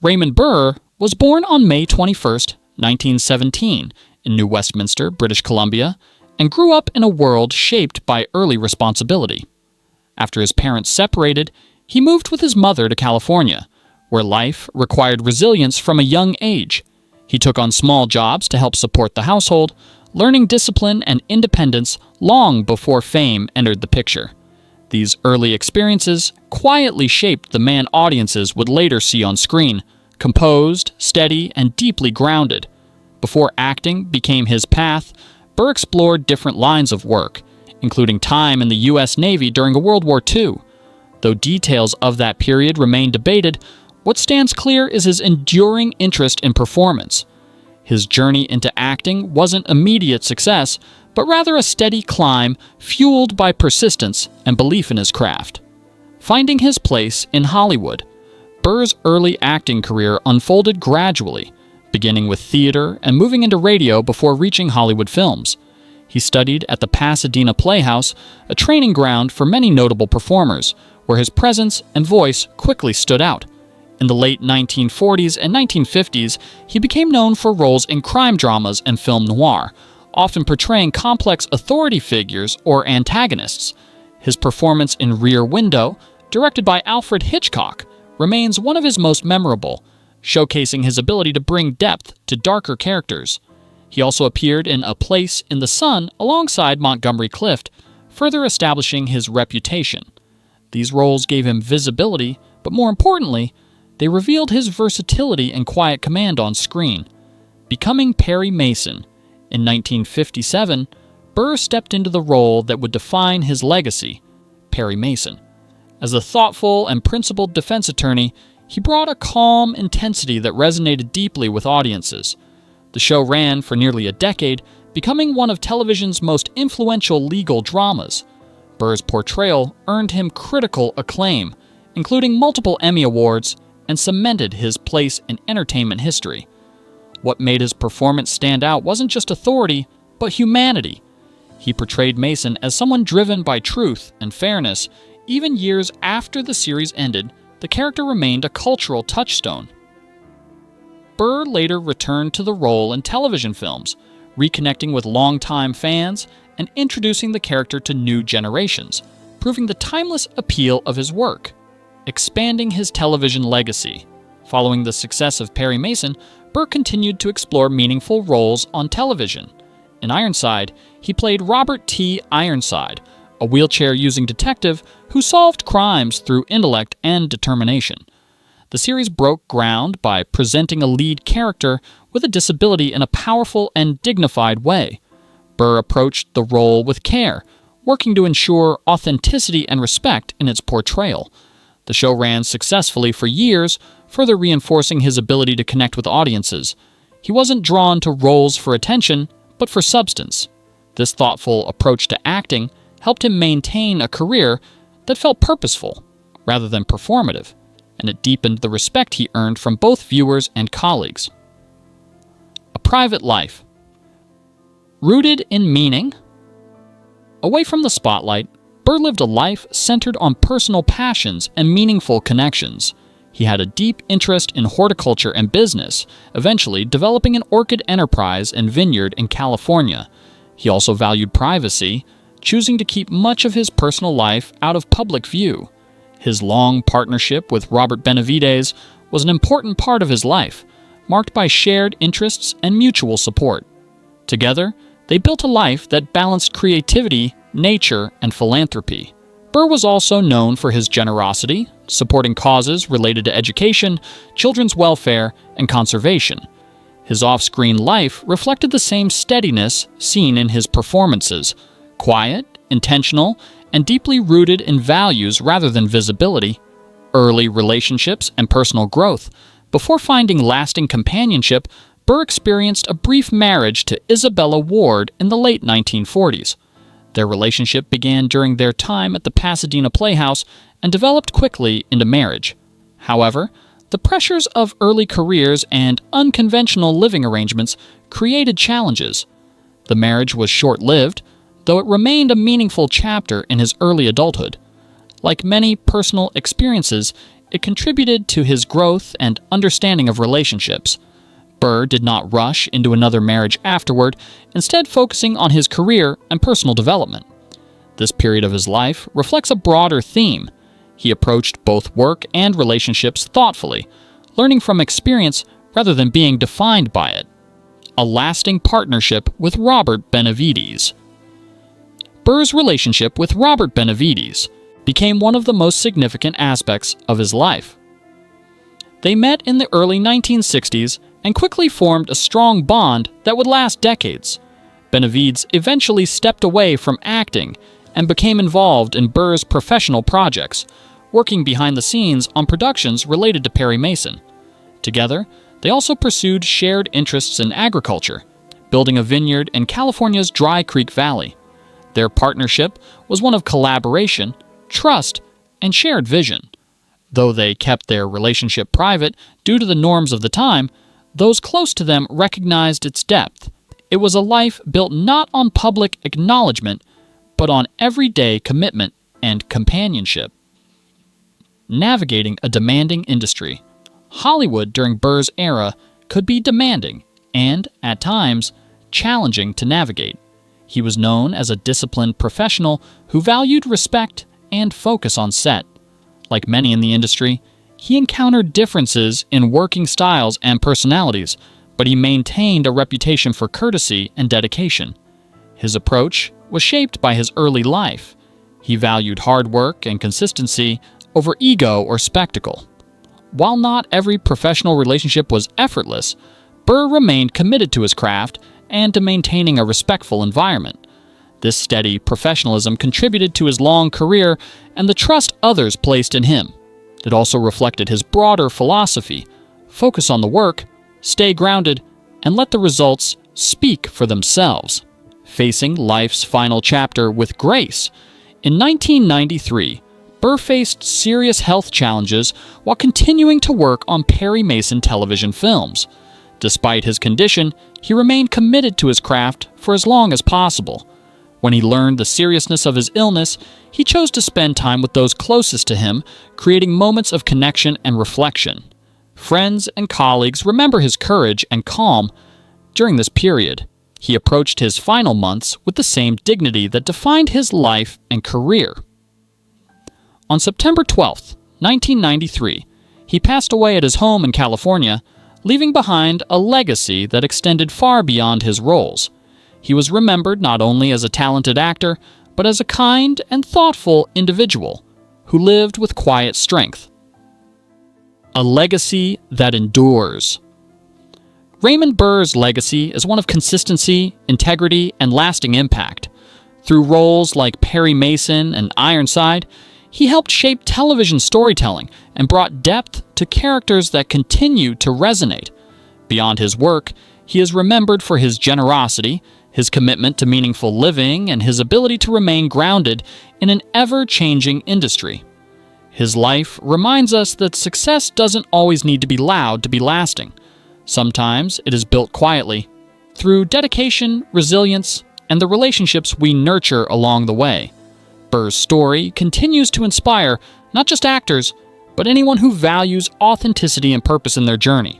Raymond Burr was born on May 21, 1917, in New Westminster, British Columbia, and grew up in a world shaped by early responsibility. After his parents separated, he moved with his mother to California, where life required resilience from a young age. He took on small jobs to help support the household, learning discipline and independence long before fame entered the picture. These early experiences quietly shaped the man audiences would later see on screen, composed, steady, and deeply grounded. Before acting became his path, Burr explored different lines of work, including time in the U.S. Navy during World War II. Though details of that period remain debated, what stands clear is his enduring interest in performance. His journey into acting wasn't immediate success, but rather a steady climb fueled by persistence and belief in his craft. Finding his place in Hollywood, Burr's early acting career unfolded gradually, beginning with theater and moving into radio before reaching Hollywood films. He studied at the Pasadena Playhouse, a training ground for many notable performers, where his presence and voice quickly stood out. In the late 1940s and 1950s, he became known for roles in crime dramas and film noir, often portraying complex authority figures or antagonists. His performance in Rear Window, directed by Alfred Hitchcock, remains one of his most memorable, showcasing his ability to bring depth to darker characters. He also appeared in A Place in the Sun alongside Montgomery Clift, further establishing his reputation. These roles gave him visibility, but more importantly, they revealed his versatility and quiet command on screen. Becoming Perry Mason in 1957, Burr stepped into the role that would define his legacy, Perry Mason. As a thoughtful and principled defense attorney, he brought a calm intensity that resonated deeply with audiences. The show ran for nearly a decade, becoming one of television's most influential legal dramas. Burr's portrayal earned him critical acclaim, including multiple Emmy Awards, and cemented his place in entertainment history. What made his performance stand out wasn't just authority, but humanity. He portrayed Mason as someone driven by truth and fairness. Even years after the series ended, the character remained a cultural touchstone. Burr later returned to the role in television films, reconnecting with longtime fans and introducing the character to new generations, proving the timeless appeal of his work. Expanding his television legacy. Following the success of Perry Mason, Burr continued to explore meaningful roles on television. In Ironside, he played Robert T. Ironside, a wheelchair-using detective who solved crimes through intellect and determination. The series broke ground by presenting a lead character with a disability in a powerful and dignified way. Burr approached the role with care, working to ensure authenticity and respect in its portrayal. The show ran successfully for years, further reinforcing his ability to connect with audiences. He wasn't drawn to roles for attention, but for substance. This thoughtful approach to acting helped him maintain a career that felt purposeful, rather than performative, and it deepened the respect he earned from both viewers and colleagues. A private life. Rooted in meaning. Away from the spotlight, Burr lived a life centered on personal passions and meaningful connections. He had a deep interest in horticulture and business, eventually developing an orchid enterprise and vineyard in California. He also valued privacy, choosing to keep much of his personal life out of public view. His long partnership with Robert Benavides was an important part of his life, marked by shared interests and mutual support. Together, they built a life that balanced creativity, nature, and philanthropy. Burr was also known for his generosity, supporting causes related to education, children's welfare, and conservation. His off-screen life reflected the same steadiness seen in his performances, quiet, intentional, and deeply rooted in values rather than visibility, early relationships, and personal growth. Before finding lasting companionship, Burr experienced a brief marriage to Isabella Ward in the late 1940s. Their relationship began during their time at the Pasadena Playhouse and developed quickly into marriage. However, the pressures of early careers and unconventional living arrangements created challenges. The marriage was short-lived, though it remained a meaningful chapter in his early adulthood. Like many personal experiences, it contributed to his growth and understanding of relationships. Burr did not rush into another marriage afterward, instead focusing on his career and personal development. This period of his life reflects a broader theme. He approached both work and relationships thoughtfully, learning from experience rather than being defined by it. A lasting partnership with Robert Benavides. Burr's relationship with Robert Benavides became one of the most significant aspects of his life. They met in the early 1960s and quickly formed a strong bond that would last decades. Benavides eventually stepped away from acting and became involved in Burr's professional projects, working behind the scenes on productions related to Perry Mason. Together, they also pursued shared interests in agriculture, building a vineyard in California's Dry Creek Valley. Their partnership was one of collaboration, trust, and shared vision. Though they kept their relationship private due to the norms of the time, those close to them recognized its depth. It was a life built not on public acknowledgement, but on everyday commitment and companionship. Navigating a demanding industry. Hollywood during Burr's era could be demanding and, at times, challenging to navigate. He was known as a disciplined professional who valued respect and focus on set. Like many in the industry, he encountered differences in working styles and personalities, but he maintained a reputation for courtesy and dedication. His approach was shaped by his early life. He valued hard work and consistency over ego or spectacle. While not every professional relationship was effortless, Burr remained committed to his craft and to maintaining a respectful environment. This steady professionalism contributed to his long career and the trust others placed in him. It also reflected his broader philosophy: focus on the work, stay grounded, and let the results speak for themselves. Facing life's final chapter with grace. In 1993, Burr faced serious health challenges while continuing to work on Perry Mason television films. Despite his condition, he remained committed to his craft for as long as possible. When he learned the seriousness of his illness, he chose to spend time with those closest to him, creating moments of connection and reflection. Friends and colleagues remember his courage and calm during this period. He approached his final months with the same dignity that defined his life and career. On September 12, 1993, he passed away at his home in California, leaving behind a legacy that extended far beyond his roles. He was remembered not only as a talented actor, but as a kind and thoughtful individual who lived with quiet strength. A legacy that endures. Raymond Burr's legacy is one of consistency, integrity, and lasting impact. Through roles like Perry Mason and Ironside, he helped shape television storytelling and brought depth to characters that continue to resonate. Beyond his work, he is remembered for his generosity, his commitment to meaningful living, and his ability to remain grounded in an ever-changing industry. His life reminds us that success doesn't always need to be loud to be lasting. Sometimes it is built quietly, through dedication, resilience, and the relationships we nurture along the way. Burr's story continues to inspire not just actors, but anyone who values authenticity and purpose in their journey.